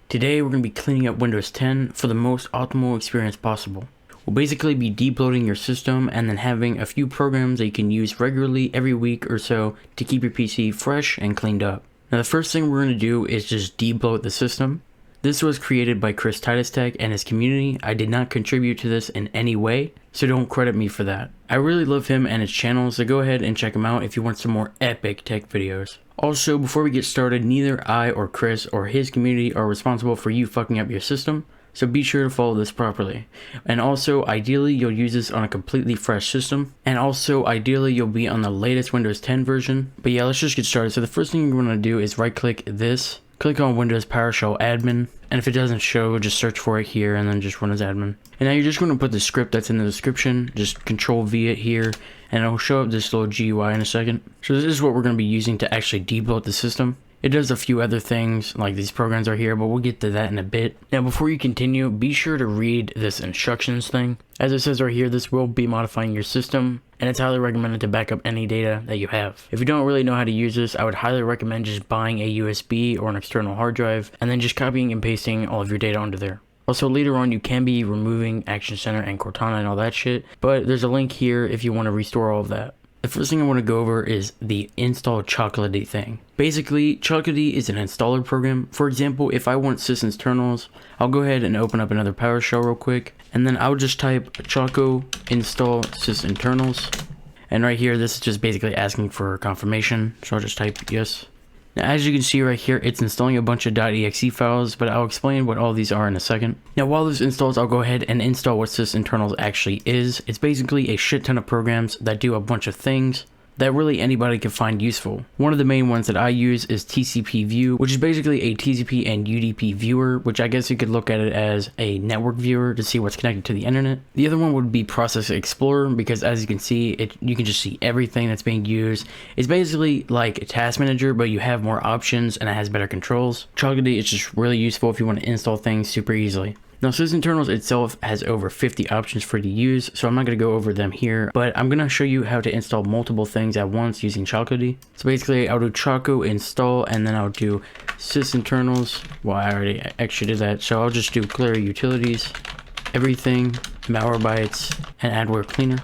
Today we're going to be cleaning up Windows 10 for the most optimal experience possible. We'll basically be debloating your system and then having a few programs that you can use regularly every week or so to keep your PC fresh and cleaned up. Now the first thing we're going to do is just debloat the system. This was created by Chris Titus Tech and his community. I did not contribute to this in any way, so don't credit me for that. I really love him and his channel, so go ahead and check him out if you want some more epic tech videos. Also, before we get started, neither I or Chris or his community are responsible for you fucking up your system, so be sure to follow this properly. And also, ideally you'll use this on a completely fresh system, and also ideally you'll be on the latest Windows 10 version. But yeah, let's just get started. So the first thing you're going to do is right click this, click on Windows PowerShell admin, and if it doesn't show, just search for it here and then just run as admin. And now you're just going to put the script that's in the description, just Control V it here, and it'll show up this little GUI in a second. So this is what we're going to be using to actually debloat the system. It does a few other things, like these programs are here, but we'll get to that in a bit. Now before you continue, be sure to read this instructions thing. As it says right here, this will be modifying your system, and it's highly recommended to back up any data that you have. If you don't really know how to use this, I would highly recommend just buying a USB or an external hard drive, and then just copying and pasting all of your data onto there. Also later on you can be removing Action Center and Cortana and all that shit, but there's a link here if you want to restore all of that. The first thing I want to go over is the install Chocolatey thing. Basically, Chocolatey is an installer program. For example, if I want sysinternals, I'll go ahead and open up another PowerShell real quick, and then I'll just type choco install sysinternals. And right here, this is just basically asking for confirmation, so I'll just type yes. Now, as you can see right here, it's installing a bunch of .exe files, but I'll explain what all these are in a second. Now, while this installs, I'll go ahead and install what sysinternals actually is. It's basically a shit ton of programs that do a bunch of things that really anybody can find useful. One of the main ones that I use is TCP View, which is basically a TCP and UDP viewer, which I guess you could look at it as a network viewer to see what's connected to the internet. The other one would be Process Explorer, because as you can see, you can just see everything that's being used. It's basically like a task manager, but you have more options and it has better controls. Chocolatey is just really useful if you want to install things super easily. Now, sysinternals itself has over 50 options for you to use, so I'm not going to go over them here, but I'm going to show you how to install multiple things at once using Chocolatey. So basically, I'll do choco install, and then I'll do sysinternals. Well, I already actually did that, so I'll just do Glary utilities, everything, MalwareBytes, and AdwCleaner.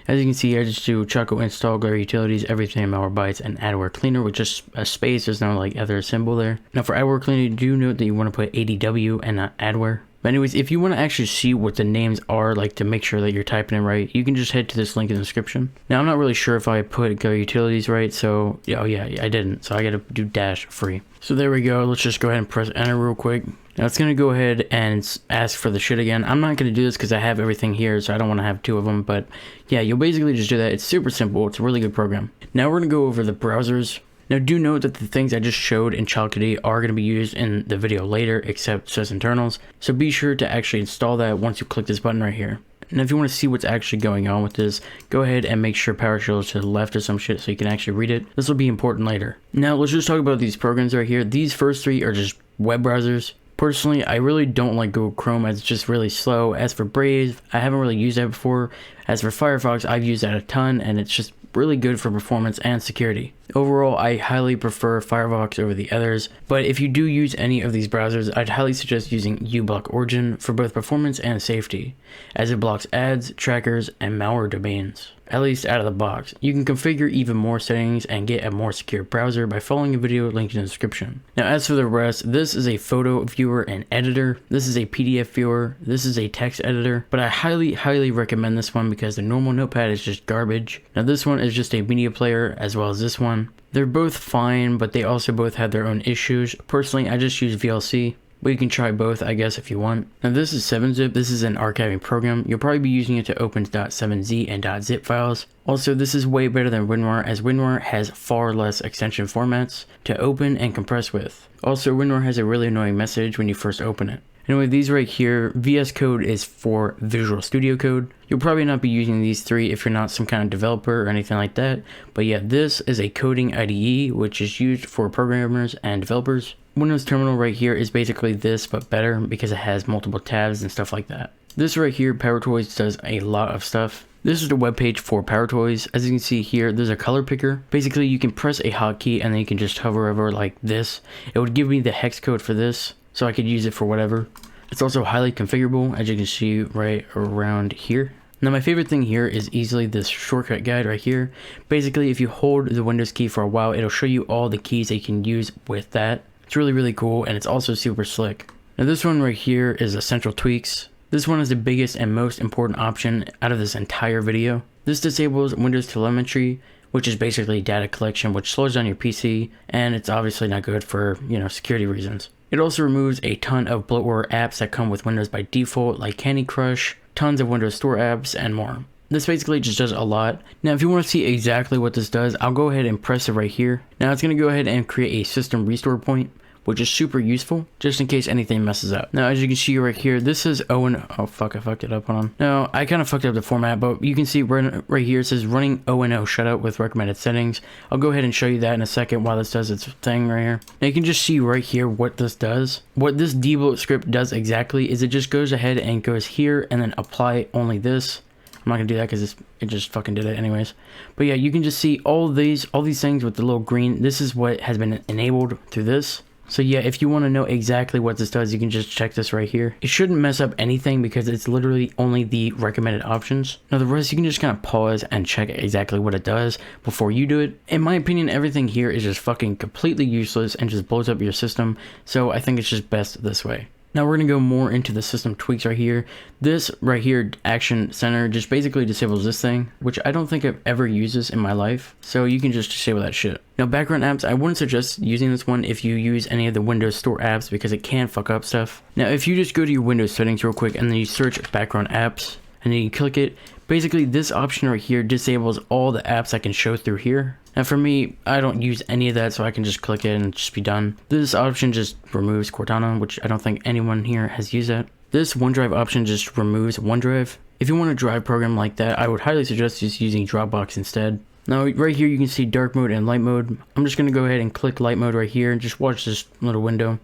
As you can see, I just do choco install, Glary utilities, everything, MalwareBytes, and AdwCleaner with just a space. There's no like other symbol there. Now for AdwCleaner, do note that you want to put ADW and not Adware. But anyways, if you want to actually see what the names are, like to make sure that you're typing it right, you can just head to this link in the description. Now, I'm not really sure if I put Glary utilities right, so, oh yeah, I didn't. So I gotta do dash free. So there we go. Let's just go ahead and press enter real quick. Now it's gonna go ahead and ask for the shit again. I'm not gonna do this because I have everything here, so I don't want to have two of them, but yeah, you'll basically just do that. It's super simple. It's a really good program. Now we're gonna go over the browsers. Now do note that the things I just showed in Chocolatey are going to be used in the video later, except sysinternals, so be sure to actually install that once you click this button right here. And if you want to see what's actually going on with this, go ahead and make sure PowerShell is to the left or some shit so you can actually read it. This will be important later. Now let's just talk about these programs right here. These first three are just web browsers. Personally, I really don't like Google Chrome as it's just really slow. As for Brave, I haven't really used that before. As for Firefox, I've used that a ton, and it's just really good for performance and security. Overall, I highly prefer Firefox over the others, but if you do use any of these browsers, I'd highly suggest using uBlock Origin for both performance and safety, as it blocks ads, trackers, and malware domains, at least out of the box. You can configure even more settings and get a more secure browser by following a video linked in the description. Now as for the rest, this is a photo viewer and editor, this is a PDF viewer, this is a text editor, but I highly recommend this one because the normal notepad is just garbage. Now this one is just a media player as well as this one. They're both fine, but they also both have their own issues. Personally, I just use VLC, but you can try both, I guess, if you want. Now this is 7-zip. This is an archiving program. You'll probably be using it to open .7z and .zip files. Also, this is way better than WinRAR, as WinRAR has far less extension formats to open and compress with. Also, WinRAR has a really annoying message when you first open it. Anyway, these right here, VS Code is for Visual Studio Code. You'll probably not be using these three if you're not some kind of developer or anything like that. But yeah, this is a coding IDE, which is used for programmers and developers. Windows Terminal right here is basically this, but better because it has multiple tabs and stuff like that. This right here, PowerToys, does a lot of stuff. This is the webpage for PowerToys. As you can see here, there's a color picker. Basically, you can press a hotkey and then you can just hover over like this. It would give me the hex code for this. so I could use it for whatever. It's also highly configurable, as you can see right around here. Now my favorite thing here is easily this shortcut guide right here. Basically, if you hold the Windows key for a while, it'll show you all the keys that you can use with that. It's really cool, and it's also super slick. Now this one right here is Essential Tweaks. This one is the biggest and most important option out of this entire video. This disables Windows telemetry, which is basically data collection, which slows down your PC, and it's obviously not good for, security reasons. It also removes a ton of bloatware apps that come with Windows by default, like Candy Crush, tons of Windows Store apps, and more. This basically just does a lot. Now if you want to see exactly what this does, I'll go ahead and press it right here. Now it's going to go ahead and create a system restore point, which is super useful, just in case anything messes up. Now, as you can see right here, this is oh fuck, I fucked it up, hold on. No, I kind of fucked up the format, but you can see right here, it says running O&O shutout with recommended settings. I'll go ahead and show you that in a second while this does its thing right here. Now you can just see right here what this does. What this debloat script does exactly is it just goes ahead and goes here and then apply only this. I'm not gonna do that because it just fucking did it anyways. But yeah, you can just see all these things with the little green. This is what has been enabled through this. So yeah, if you want to know exactly what this does, you can just check this right here. It shouldn't mess up anything because it's literally only the recommended options. Now the rest you can just kind of pause and check exactly what it does before you do it. In my opinion, everything here is just fucking completely useless and just blows up your system. So I think it's just best this way. Now we're going to go more into the system tweaks right here. This right here, Action Center, just basically disables this thing, which I don't think I've ever used this in my life. So you can just disable that shit. Now background apps, I wouldn't suggest using this one if you use any of the Windows Store apps because it can fuck up stuff. Now if you just go to your Windows settings real quick and then you search background apps and then you click it, basically this option right here disables all the apps I can show through here. Now for me, I don't use any of that, so I can just click it and just be done. This option just removes Cortana, which I don't think anyone here has used that. This OneDrive option just removes OneDrive. If you want a drive program like that, I would highly suggest just using Dropbox instead. Now right here you can see dark mode and light mode. I'm just going to go ahead and click light mode right here and just watch this little window.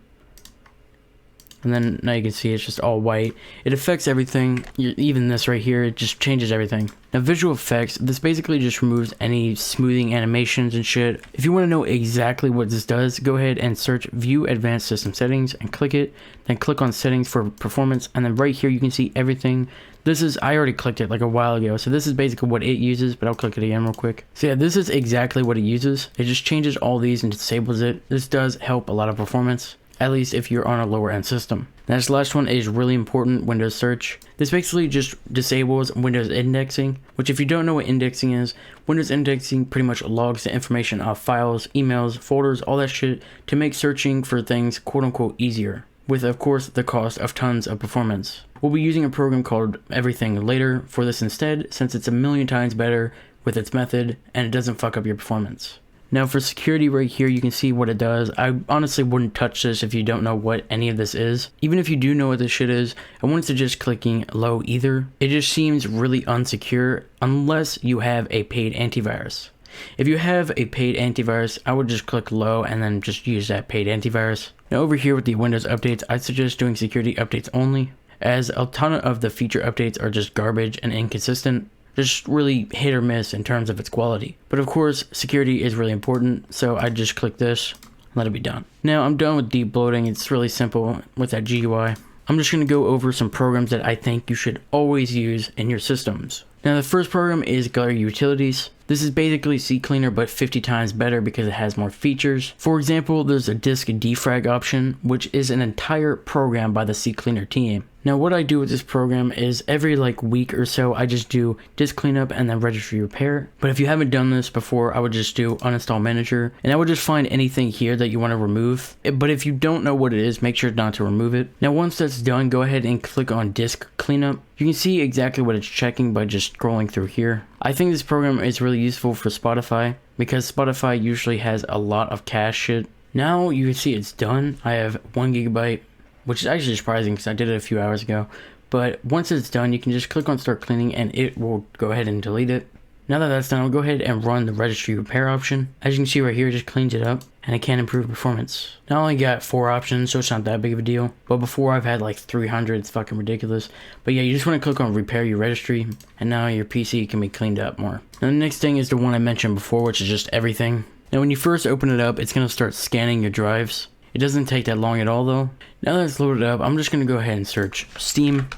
And then now you can see it's just all white. It affects everything, even this right here, it just changes everything. Now visual effects, this basically just removes any smoothing animations and shit. If you want to know exactly what this does, go ahead and search view advanced system settings and click it. Then click on settings for performance, and then right here you can see everything. This is, I already clicked it like a while ago, so this is basically what it uses, but I'll click it again real quick. So yeah, this is exactly what it uses. It just changes all these and disables it. This does help a lot of performance, at least if you're on a lower end system. Now this last one is really important, Windows search. This basically just disables Windows indexing, which if you don't know what indexing is, Windows indexing pretty much logs the information of files, emails, folders, all that shit to make searching for things quote unquote easier, with of course the cost of tons of performance. We'll be using a program called Everything Later for this instead, since it's a million times better with its method and it doesn't fuck up your performance. Now for security right here, you can see what it does. I honestly wouldn't touch this if you don't know what any of this is. Even if you do know what this shit is, I wouldn't suggest clicking low either. It just seems really unsecure unless you have a paid antivirus. If you have a paid antivirus, I would just click low and then just use that paid antivirus. Now over here with the Windows updates, I suggest doing security updates only, as a ton of the feature updates are just garbage and inconsistent. Just really hit or miss in terms of its quality. But of course, security is really important, so I just click this, let it be done. Now I'm done with debloating. It's really simple with that GUI. I'm just going to go over some programs that I think you should always use in your systems. Now the first program is Glary Utilities. This is basically CCleaner but 50 times better because it has more features. For example, there's a disk defrag option, which is an entire program by the CCleaner team. Now what I do with this program is every week or so I just do disk cleanup and then registry repair. But if you haven't done this before, I would just do uninstall manager and I would just find anything here that you want to remove. But if you don't know what it is, make sure not to remove it. Now once that's done, go ahead and click on disk cleanup. You can see exactly what it's checking by just scrolling through here. I think this program is really useful for Spotify because Spotify usually has a lot of cache shit. Now you can see it's done. I have 1 gigabyte, which is actually surprising because I did it a few hours ago. But once it's done, you can just click on start cleaning and it will go ahead and delete it. Now that that's done, I'll go ahead and run the registry repair option. As you can see right here, it just cleans it up and it can improve performance. Now I only got 4 options, so it's not that big of a deal. But before I've had 300, it's fucking ridiculous. But yeah, you just want to click on repair your registry and now your PC can be cleaned up more. Now the next thing is the one I mentioned before, which is just everything. Now when you first open it up, it's going to start scanning your drives. It doesn't take that long at all though. Now that it's loaded up, I'm just gonna go ahead and search Steam.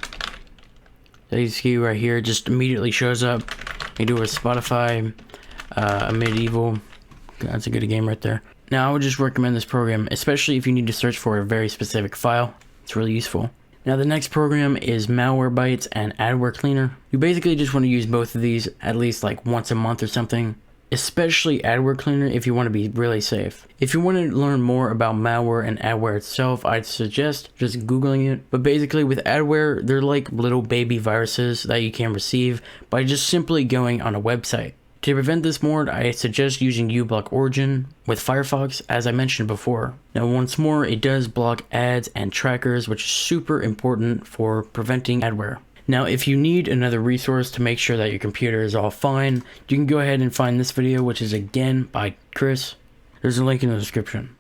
As you see right here, it just immediately shows up. You do a Spotify, a medieval. That's a good game right there. Now I would just recommend this program, especially if you need to search for a very specific file. It's really useful. Now the next program is MalwareBytes and AdwCleaner. You basically just want to use both of these at least like once a month or something. Especially AdwCleaner if you want to be really safe. If you want to learn more about malware and adware itself, I'd suggest just googling it. But basically with adware, they're like little baby viruses that you can receive by just simply going on a website. To prevent this more, I suggest using uBlock Origin with Firefox, as I mentioned before. Now once more, it does block ads and trackers, which is super important for preventing adware. Now, if you need another resource to make sure that your computer is all fine, you can go ahead and find this video, which is again by Chris. There's a link in the description.